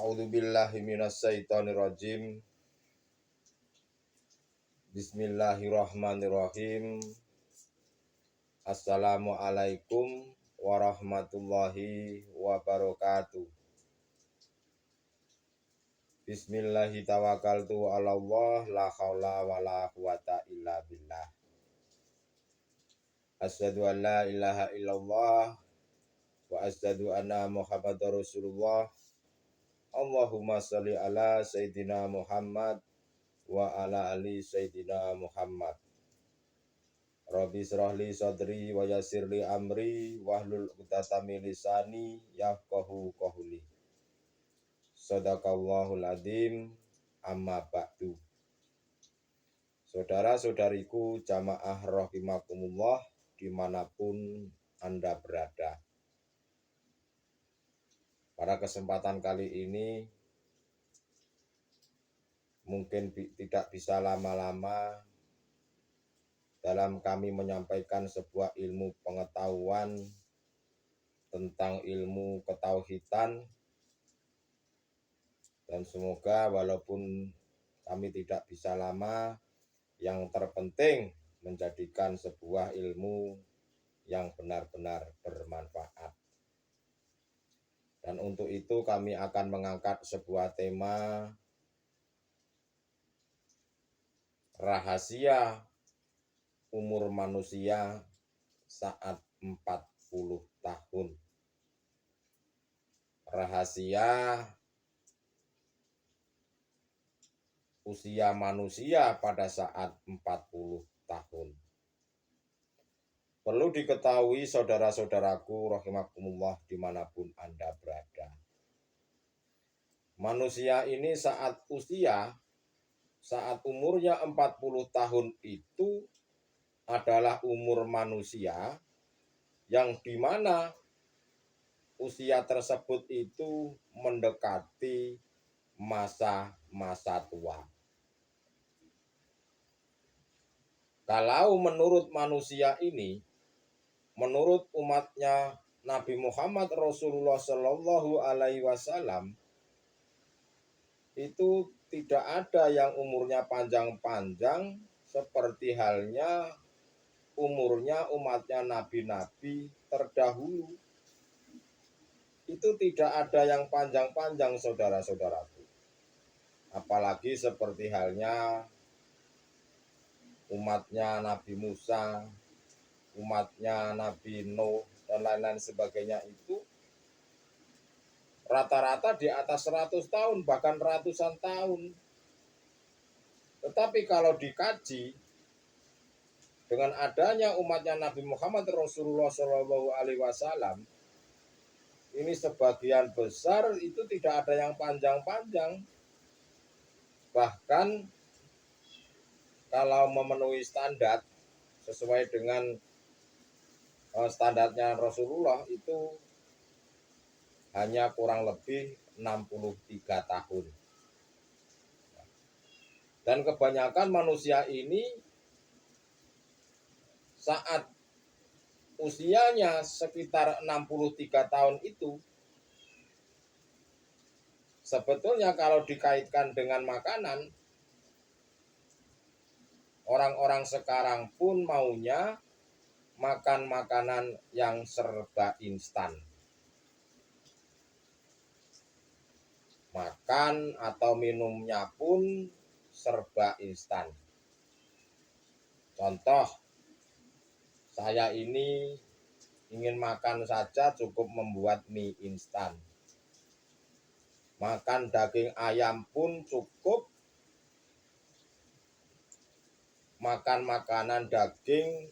A'udzubillahi minasyaitonirrajim. Bismillahirrahmanirrahim. Assalamualaikum warahmatullahi wabarakatuh. Bismillahi tawakkaltu 'alallah la haula wala quwata illa billah. Asyhadu an la ilaha illallah wa asyhadu anna Muhammadar Rasulullah. Allahumma sholli ala sayyidina Muhammad wa ala ali sayyidina Muhammad. Rabbi shrah li sadri wa yassir li amri wahlul 'uqdatam min lisani yafqahu qawli. Shadaqallahul adzim. Amma ba'du. Saudara-saudariku jamaah rahimakumullah dimanapun Anda berada. Pada kesempatan kali ini mungkin tidak bisa lama-lama dalam kami menyampaikan sebuah ilmu pengetahuan tentang ilmu ketauhidan, dan semoga walaupun kami tidak bisa lama, yang terpenting menjadikan sebuah ilmu yang benar-benar bermanfaat. Dan untuk itu kami akan mengangkat sebuah tema rahasia umur manusia saat 40 tahun. Rahasia usia manusia pada saat 40 tahun. Perlu diketahui saudara-saudaraku rahimakumullah dimanapun Anda berada. Manusia ini saat umurnya 40 tahun itu adalah umur manusia yang dimana usia tersebut itu mendekati masa tua. Kalau menurut manusia ini, menurut umatnya Nabi Muhammad Rasulullah Shallallahu Alaihi Wasallam, itu tidak ada yang umurnya panjang-panjang seperti halnya umurnya umatnya nabi-nabi terdahulu. Itu tidak ada yang panjang-panjang saudara-saudaraku. Apalagi seperti halnya umatnya Nabi Musa, umatnya Nabi Nuh, dan lain-lain sebagainya itu rata-rata di atas 100 tahun, bahkan ratusan tahun. Tetapi kalau dikaji, dengan adanya umatnya Nabi Muhammad Rasulullah SAW, ini sebagian besar itu tidak ada yang panjang-panjang. Bahkan kalau memenuhi standar sesuai dengan standarnya Rasulullah itu hanya kurang lebih 63 tahun. Dan kebanyakan manusia ini saat usianya sekitar 63 tahun itu, sebetulnya kalau dikaitkan dengan makanan, orang-orang sekarang pun maunya makan makanan yang serba instan. Makan atau minumnya pun serba instan. Contoh, saya ini ingin makan saja cukup membuat mie instan. Makan daging ayam pun cukup makan makanan daging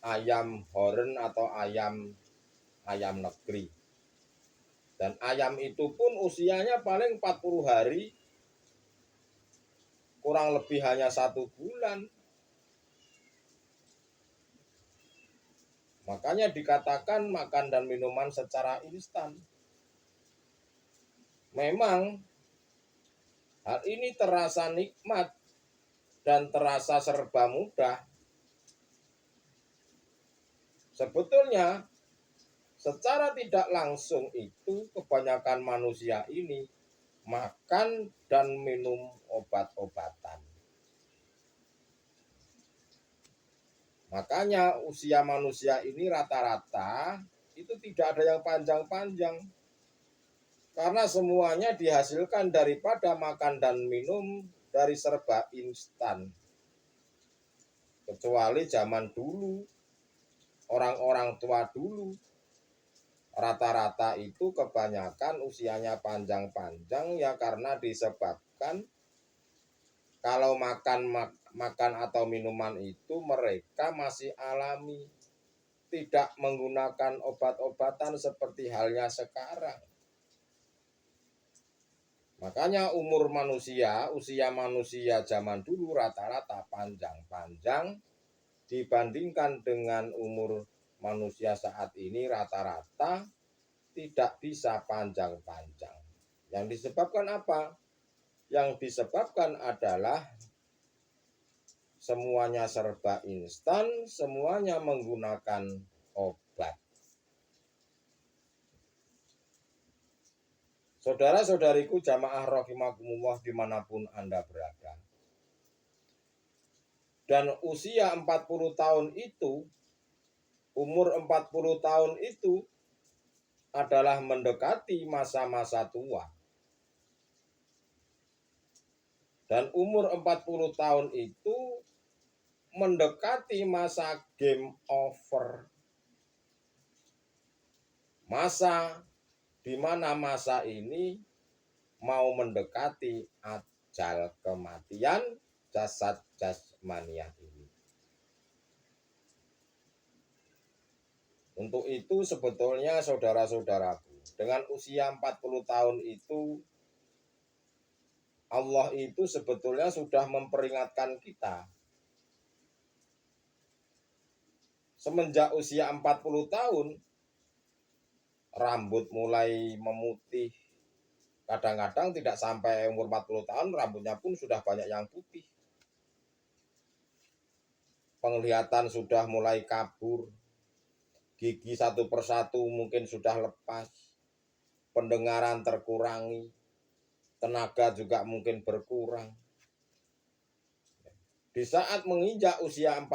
ayam horen atau ayam negeri. Dan ayam itu pun usianya paling 40 hari, kurang lebih hanya 1 bulan. Makanya dikatakan makan dan minuman secara instan. Memang hal ini terasa nikmat dan terasa serba mudah. Sebetulnya secara tidak langsung itu kebanyakan manusia ini makan dan minum obat-obatan. Makanya usia manusia ini rata-rata itu tidak ada yang panjang-panjang. Karena semuanya dihasilkan daripada makan dan minum dari serba instan. Kecuali zaman dulu, orang-orang tua dulu, rata-rata itu kebanyakan usianya panjang-panjang ya karena disebabkan kalau makan atau minuman itu mereka masih alami, tidak menggunakan obat-obatan seperti halnya sekarang. Makanya usia manusia zaman dulu rata-rata panjang-panjang dibandingkan dengan umur manusia saat ini rata-rata tidak bisa panjang-panjang. Yang disebabkan apa? Yang disebabkan adalah semuanya serba instan, semuanya menggunakan obat. Saudara-saudariku jamaah rahimakumullah dimanapun Anda berada. Dan usia 40 tahun itu, umur 40 tahun itu adalah mendekati masa-masa tua. Dan umur 40 tahun itu mendekati masa game over. Masa di mana masa ini mau mendekati ajal kematian jasad jasmaniah ini. Untuk itu sebetulnya saudara-saudaraku, dengan usia 40 tahun itu Allah itu sebetulnya sudah memperingatkan kita. Semenjak usia 40 tahun, rambut mulai memutih. Kadang-kadang tidak sampai umur 40 tahun, rambutnya pun sudah banyak yang putih. Penglihatan sudah mulai kabur. Gigi satu persatu mungkin sudah lepas. Pendengaran terkurangi. Tenaga juga mungkin berkurang. Di saat menginjak usia 40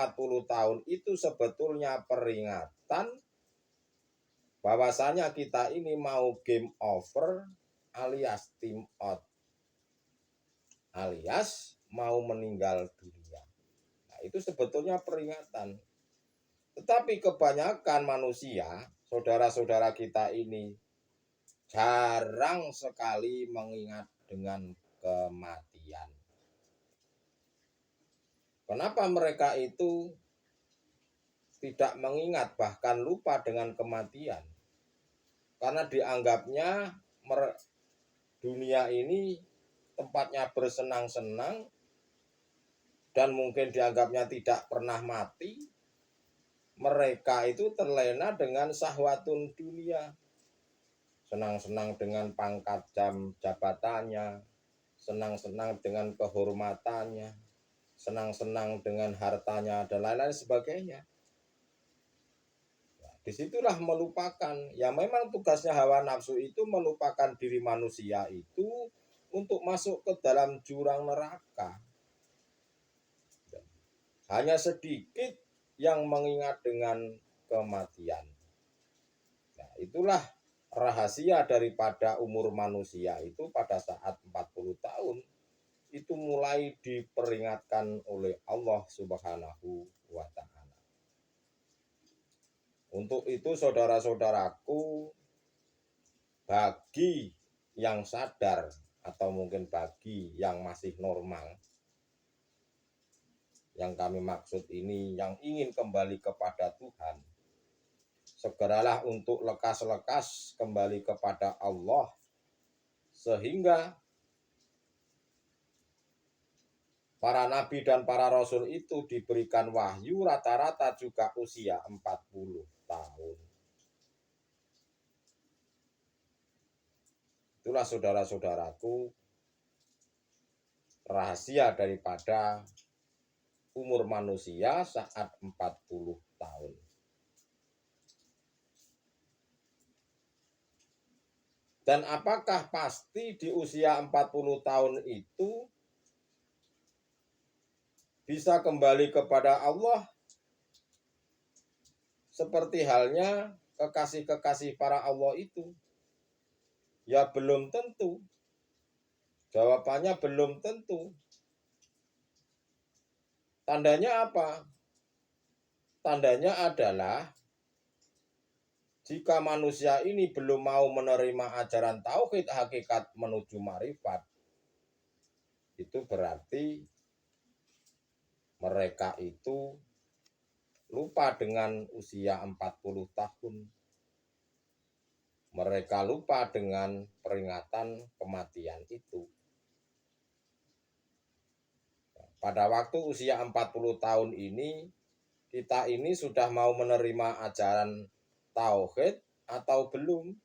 tahun itu sebetulnya peringatan bahwasanya kita ini mau game over alias team out. Alias mau meninggal dunia. Nah, itu sebetulnya peringatan. Tetapi kebanyakan manusia, saudara-saudara kita ini jarang sekali mengingat dengan kematian. Kenapa mereka itu tidak mengingat bahkan lupa dengan kematian? Karena dianggapnya dunia ini tempatnya bersenang-senang dan mungkin dianggapnya tidak pernah mati. Mereka itu terlena dengan syahwatun dunia. Senang-senang dengan pangkat jabatannya, senang-senang dengan kehormatannya, senang-senang dengan hartanya, dan lain-lain sebagainya. Disitulah melupakan. Ya memang tugasnya hawa nafsu itu melupakan diri manusia itu untuk masuk ke dalam jurang neraka. Hanya sedikit yang mengingat dengan kematian. Nah, itulah rahasia daripada umur manusia itu pada saat 40 tahun itu mulai diperingatkan oleh Allah Subhanahu wa ta'ala. Untuk itu saudara-saudaraku, bagi yang sadar atau mungkin bagi yang masih normal, yang kami maksud ini yang ingin kembali kepada Tuhan, segeralah untuk lekas-lekas kembali kepada Allah sehingga para nabi dan para rasul itu diberikan wahyu rata-rata juga usia 40 tahun. Itulah saudara-saudaraku rahasia daripada umur manusia saat 40 tahun. Dan apakah pasti di usia 40 tahun itu bisa kembali kepada Allah seperti halnya kekasih-kekasih para Allah itu? Ya belum tentu. Jawabannya belum tentu. Tandanya apa? Tandanya adalah jika manusia ini belum mau menerima ajaran tauhid hakikat menuju marifat, itu berarti mereka itu lupa dengan usia 40 tahun. Mereka lupa dengan peringatan kematian itu. Pada waktu usia 40 tahun ini, kita ini sudah mau menerima ajaran tauhid atau belum?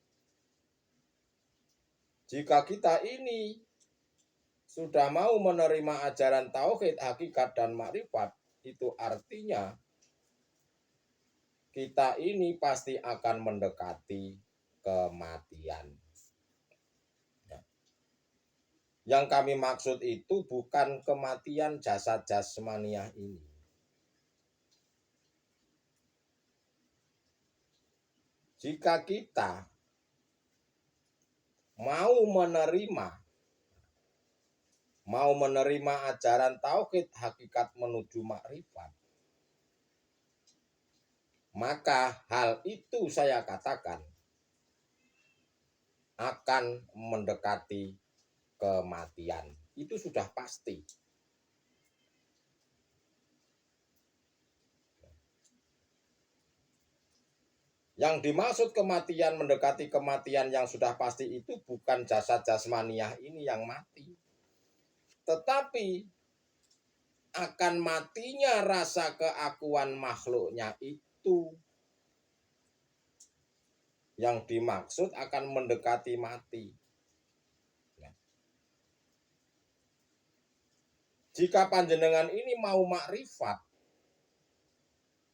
Jika kita ini sudah mau menerima ajaran tauhid, hakikat dan makrifat, itu artinya kita ini pasti akan mendekati kematian. Yang kami maksud itu bukan kematian jasad jasmaniah ini. Jika kita mau menerima ajaran tauhid hakikat menuju makrifat, maka hal itu saya katakan akan mendekati kematian. Itu sudah pasti. Yang dimaksud kematian, mendekati kematian yang sudah pasti itu bukan jasad jasmaniah ini yang mati, tetapi akan matinya rasa keakuan makhluknya itu yang dimaksud akan mendekati mati. Jika panjenengan ini mau makrifat,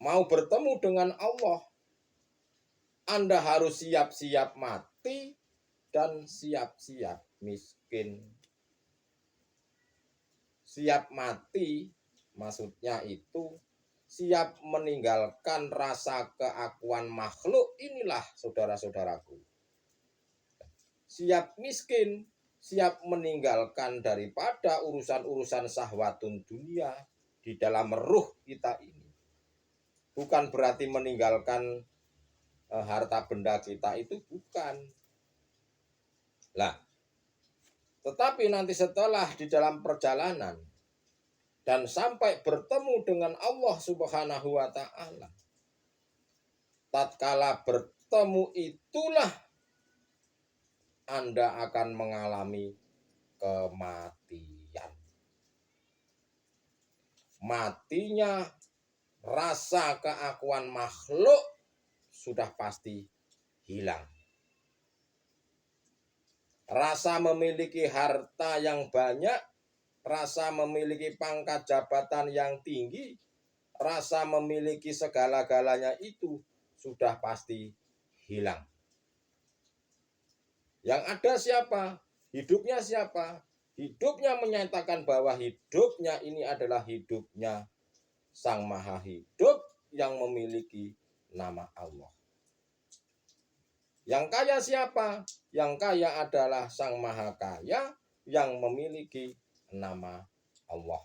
mau bertemu dengan Allah, Anda harus siap-siap mati dan siap-siap miskin. Siap mati maksudnya itu siap meninggalkan rasa keakuan makhluk inilah saudara-saudaraku. Siap miskin, siap meninggalkan daripada urusan-urusan syahwatun dunia di dalam ruh kita ini. Bukan berarti meninggalkan harta benda kita, itu bukan. Lah, tetapi nanti setelah di dalam perjalanan dan sampai bertemu dengan Allah Subhanahu wa taala, tatkala bertemu itulah Anda akan mengalami kematian. Matinya rasa keakuan makhluk sudah pasti hilang. Rasa memiliki harta yang banyak, rasa memiliki pangkat jabatan yang tinggi, rasa memiliki segala-galanya itu sudah pasti hilang. Yang ada siapa? Hidupnya siapa? Hidupnya menyatakan bahwa hidupnya ini adalah hidupnya Sang Maha Hidup yang memiliki nama Allah. Yang kaya siapa? Yang kaya adalah Sang Maha Kaya yang memiliki nama Allah.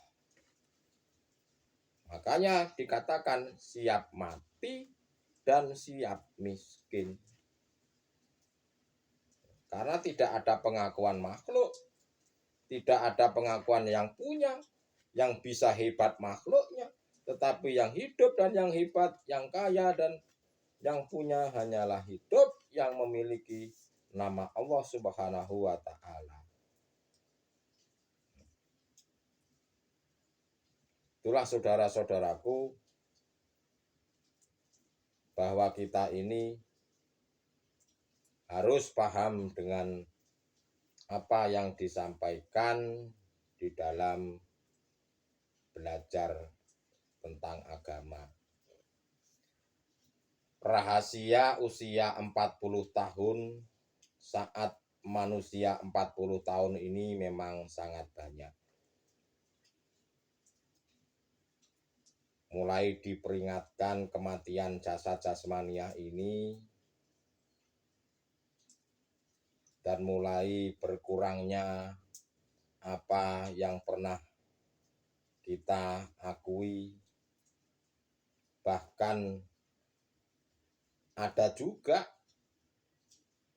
Makanya dikatakan siap mati dan siap miskin. Karena tidak ada pengakuan makhluk, tidak ada pengakuan yang punya, yang bisa hebat makhluknya, tetapi yang hidup dan yang hebat, yang kaya dan yang punya hanyalah hidup yang memiliki nama Allah Subhanahu wa taala. Itulah saudara-saudaraku, bahwa kita ini harus paham dengan apa yang disampaikan di dalam belajar tentang agama. Rahasia usia 40 tahun saat manusia 40 tahun ini memang sangat banyak. Mulai diperingatkan kematian jasad jasmaniah ini dan mulai berkurangnya apa yang pernah kita akui, bahkan ada juga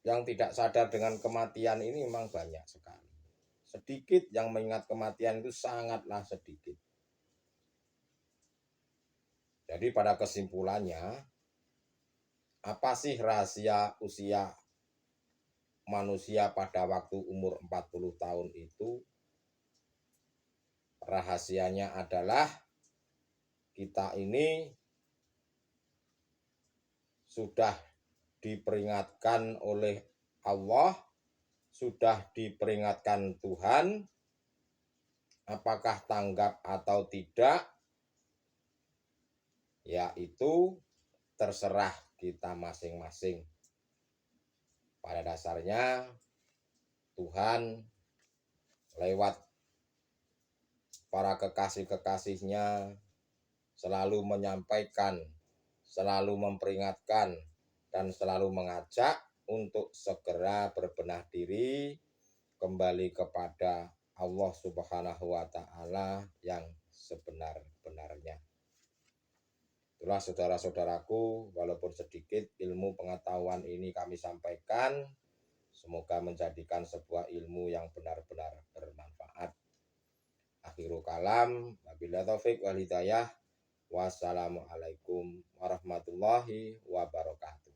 yang tidak sadar dengan kematian ini memang banyak sekali. Sedikit yang mengingat kematian itu sangatlah sedikit. Jadi pada kesimpulannya, apa sih rahasia usia manusia pada waktu umur 40 tahun itu? Rahasianya adalah kita ini sudah diperingatkan oleh Allah, sudah diperingatkan Tuhan, apakah tanggap atau tidak, yaitu terserah kita masing-masing. Pada dasarnya Tuhan lewat para kekasih-kekasihnya selalu menyampaikan, selalu memperingatkan, dan selalu mengajak untuk segera berbenah diri kembali kepada Allah Subhanahu wa Ta'ala yang sebenar-benarnya. Itulah saudara-saudaraku, walaupun sedikit ilmu pengetahuan ini kami sampaikan, semoga menjadikan sebuah ilmu yang benar-benar bermanfaat. Akhirul kalam, wabillahi taufik wal hidayah. Wassalamualaikum warahmatullahi wabarakatuh.